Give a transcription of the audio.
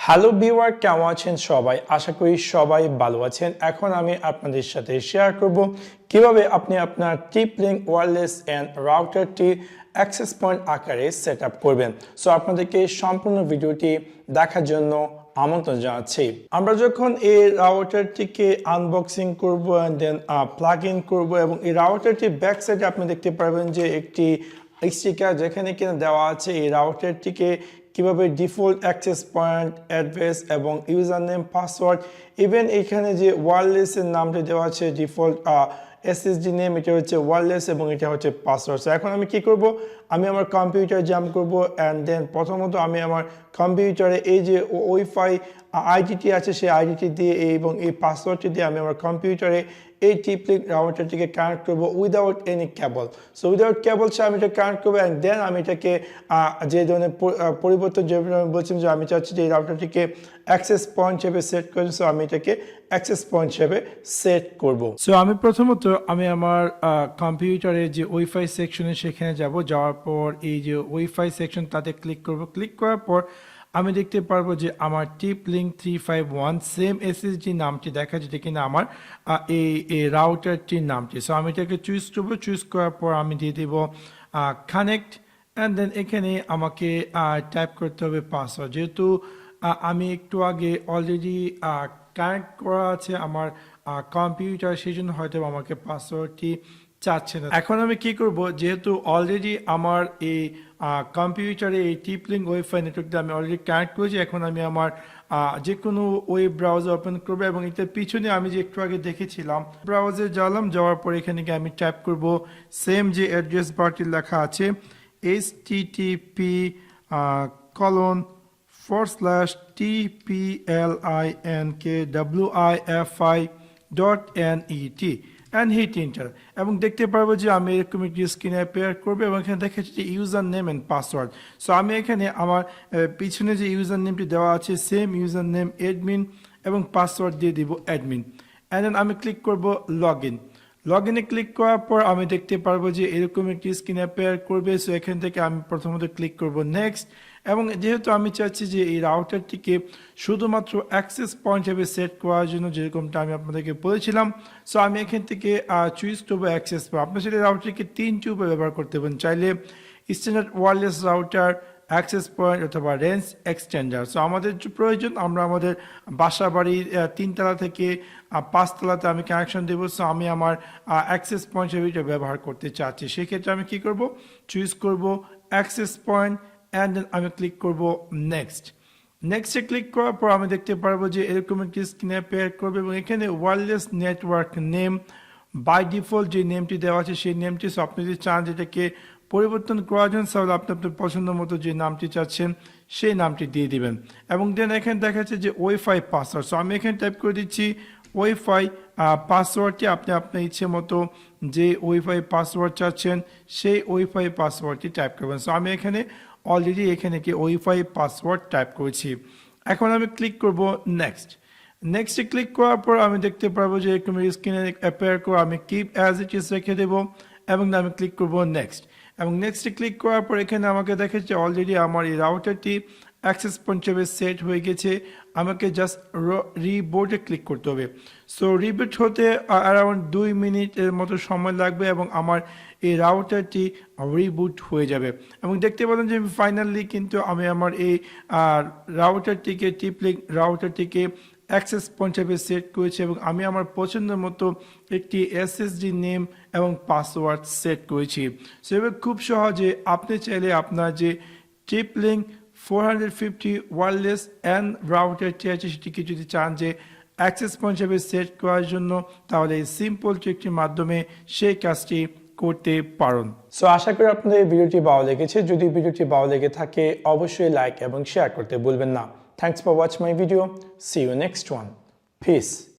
Hello viewer, কেমন আছেন সবাই? আশা করি সবাই ভালো আছেন। এখন আমি আপনাদের সাথে শেয়ার করব কিভাবে আপনি আপনার TP-Link ওয়্যারলেস এন্ড রাউটারটি অ্যাক্সেস পয়েন্ট আকারে সেট আপ করবেন। সো আপনাদেরকে সম্পূর্ণ ভিডিওটি দেখার জন্য আমন্ত্রণ জানাচ্ছি। আমরা যখন এই রাউটারটিকে আনবক্সিং করব এন্ড দেন প্লাগ ইন করবো এবং এই রাউটারটি ব্যাক সাইডে আপনি দেখতে পারবেন যে একটি স্টিকার যেখানে কিনা দেওয়া আছে এই রাউটারটিকে কিভাবে ডিফল্ট অ্যাক্সেস পয়েন্ট, অ্যাড্রেস এবং ইউজার নেম, পাসওয়ার্ড, ইভেন এখানে যে ওয়্যারলেসের নামটি দেওয়া আছে ডিফল্ট এসএসডি নেম, এটা হচ্ছে ওয়্যারলেস এবং এটা হচ্ছে পাসওয়ার্ড। সো এখন আমি কি করব, আমি আমার কম্পিউটার জাম্প করব অ্যান্ড দেন প্রথমত আমি আমার কম্পিউটারে এই যে ওয়াইফাই আইডিটি আছে সেই আইডিটি দিয়ে এবং এই পাসওয়ার্ডটি দিয়ে আমি আমার কম্পিউটারে এই TP-Link রাউটারটিকে কানেক্ট করব উইদাউট এনি কেবল। সো উইদাউট কেবল সে আমি এটা কানেক্ট করবো অ্যান্ড দেন আমি এটাকে যে ধরনের পরিবর্তন যেভাবে আমি বলছিলাম যে আমি চাচ্ছি যে এই রাউটারটিকে অ্যাক্সেস পয়েন্ট হিসেবে সেট করি। সো আমি এটাকে অ্যাক্সেস পয়েন্ট হিসেবে সেট করব। সো আমি প্রথমত আমি আমার কম্পিউটারের যে ওয়াইফাই সেকশনে সেখানে যাওয়ার পর এই যে ওয়াইফাই সেকশন তাতে ক্লিক করব। ক্লিক করার পর আমি দেখতে পারবো যে আমার TP-Link 351 সেম এসএসডি নামটি দেখা যেটা কিনা আমার এই রাউটারটির নামটি। সো আমি এটাকে চুজ করবো। চুজ করার পর আমি দিয়ে দেব কানেক্ট অ্যান্ড দেন এখানে আমাকে টাইপ করতে হবে পাসওয়ার্ড। যেহেতু আমি একটু আগে অলরেডি কানেক্ট করা আছে আমার কম্পিউটার, সেই জন্য হয়তো আমাকে পাসওয়ার্ডটি চাচ্ছে না। এখন আমি কি করব, যেহেতু অলরেডি আমার এই কম্পিউটারে এই TP-Link ওয়াইফাই নেটওয়ার্ক দিয়ে আমি অলরেডি কানেক্ট করেছি, এখন আমি আমার যে কোনো ওয়েব ব্রাউজার ওপেন করবো এবং এটার পিছনে আমি যে একটু আগে দেখেছিলাম ব্রাউজারে যাওয়ার পর এখানে গিয়ে আমি টাইপ করব সেম যে অ্যাড্রেস বারটি লেখা আছে http://tplinkwifi.net অ্যান্ড হিট এন্টার এবং দেখতে পারবো যে আমি এরকম একটি স্ক্রিনে অ্যাপিয়ার করবে এবং এখানে দেখা যাচ্ছে user name and password. So আমি এখানে আমার পিছনে যে ইউজার নেমটি দেওয়া আছে সেম ইউজার নেম অ্যাডমিন এবং পাসওয়ার্ড দিয়ে দিব অ্যাডমিন অ্যান্ড দেন আমি ক্লিক করব লগ ইনে ক্লিক করার পর আমি দেখতে পারবো যে এরকম একটি স্ক্রিন অ্যাপিয়ার করবে। সো এখান থেকে আমি প্রথমত ক্লিক করব নেক্সট এবং যেহেতু আমি চাচ্ছি যে এই রাউটারটিকে শুধুমাত্র অ্যাক্সেস পয়েন্ট হিসেবে সেট করার জন্য, যেরকমটা আমি আপনাদেরকে বলেছিলাম, সো আমি এখান থেকে চুজ করবো অ্যাক্সেস পয়েন্ট। আপনার সেটা রাউটারটিকে তিনটি উপায়ে ব্যবহার করতে পারেন, চাইলে standard wireless router, access point অথবা রেঞ্জ এক্সটেন্ডার। সো আমাদের যে প্রয়োজন আমরা আমাদের বাসা বাড়ির 3 তলা থেকে 5 তলাতে আমি কানেকশন দেবো। সো আমি আমার অ্যাক্সেস পয়েন্ট হিসেবে এটা ব্যবহার করতে চাচ্ছি। সেক্ষেত্রে আমি কি করব, চুজ করব অ্যাক্সেস পয়েন্ট অ্যান্ড দেন আমি ক্লিক করব নেক্সটে ক্লিক করার পর আমি দেখতে পারবো যে এরকম একটি স্ক্রিন অ্যাপিয়ার করবে এবং এখানে wireless network name by default যে নেমটি দেওয়া আছে সেই নেমটি। সো আপনি যদি চান যেটাকে পরিবর্তন করার জন্য তাহলে আপনি আপনার পছন্দ মতো যে নামটি চাচ্ছেন সেই নামটি দিয়ে দিবেন এবং দেন এখানে দেখা যাচ্ছে যে ওয়াইফাই পাসওয়ার্ড। সো আমি এখানে টাইপ করে দিচ্ছি ওয়াইফাই পাসওয়ার্ডটি। আপনি আপনার ইচ্ছে মতো যে ওয়াইফাই পাসওয়ার্ড চাচ্ছেন সেই ওয়াইফাই পাসওয়ার্ডটি টাইপ করবেন। সো আমি এখানে অলরেডি এখানে কি ওয়াইফাই পাসওয়ার্ড টাইপ করেছি। এখন আমি ক্লিক করব নেক্সটে ক্লিক করার পর আমি দেখতে পারবো যে এরকম স্ক্রিনে অ্যাপিয়ার করে আমি কিপ অ্যাজ ইট ইজ রেখে দেবো এবং আমি ক্লিক করব নেক্সটে ক্লিক করার পর এখানে আমাকে দেখাচ্ছে অলরেডি আমার এই রাউটারটি অ্যাক্সেস পয়েন্ট হিসেবে সেট হয়ে গেছে। আমাকে জাস্ট রিবোটে ক্লিক করতে হবে। সো রিবোট হতে অ্যারাউন্ড 2 মিনিটের মতো সময় লাগবে এবং আমার এই রাউটারটি রিবুট হয়ে যাবে এবং দেখতে পেলাম যে ফাইনালি কিন্তু আমি আমার এই রাউটারটিকে TP-Link রাউটারটিকে অ্যাক্সেস পয়েন্ট হিসেবে সেট করেছি এবং আমি আমার পছন্দ মতো একটি এসএসডি নেম এবং পাসওয়ার্ড সেট করেছি। সো এবার খুব সহজে আপনি চাইলে আপনার যে TP-Link 450 ওয়্যারলেস অ্যান্ড রাউটারটি আছে সেটিকে যদি চান যে অ্যাক্সেস পয়েন্ট হিসেবে সেট করার জন্য, তাহলে এই সিম্পল ট্রিকটির মাধ্যমে সেই কাজটি করতে পারেন। সো আশা করি আপনাদের এই ভিডিওটি ভালো লেগেছে। যদি ভিডিওটি ভালো লেগে থাকে অবশ্যই লাইক এবং শেয়ার করতে ভুলবেন না। Thanks for watch my video. See you next one. Piece.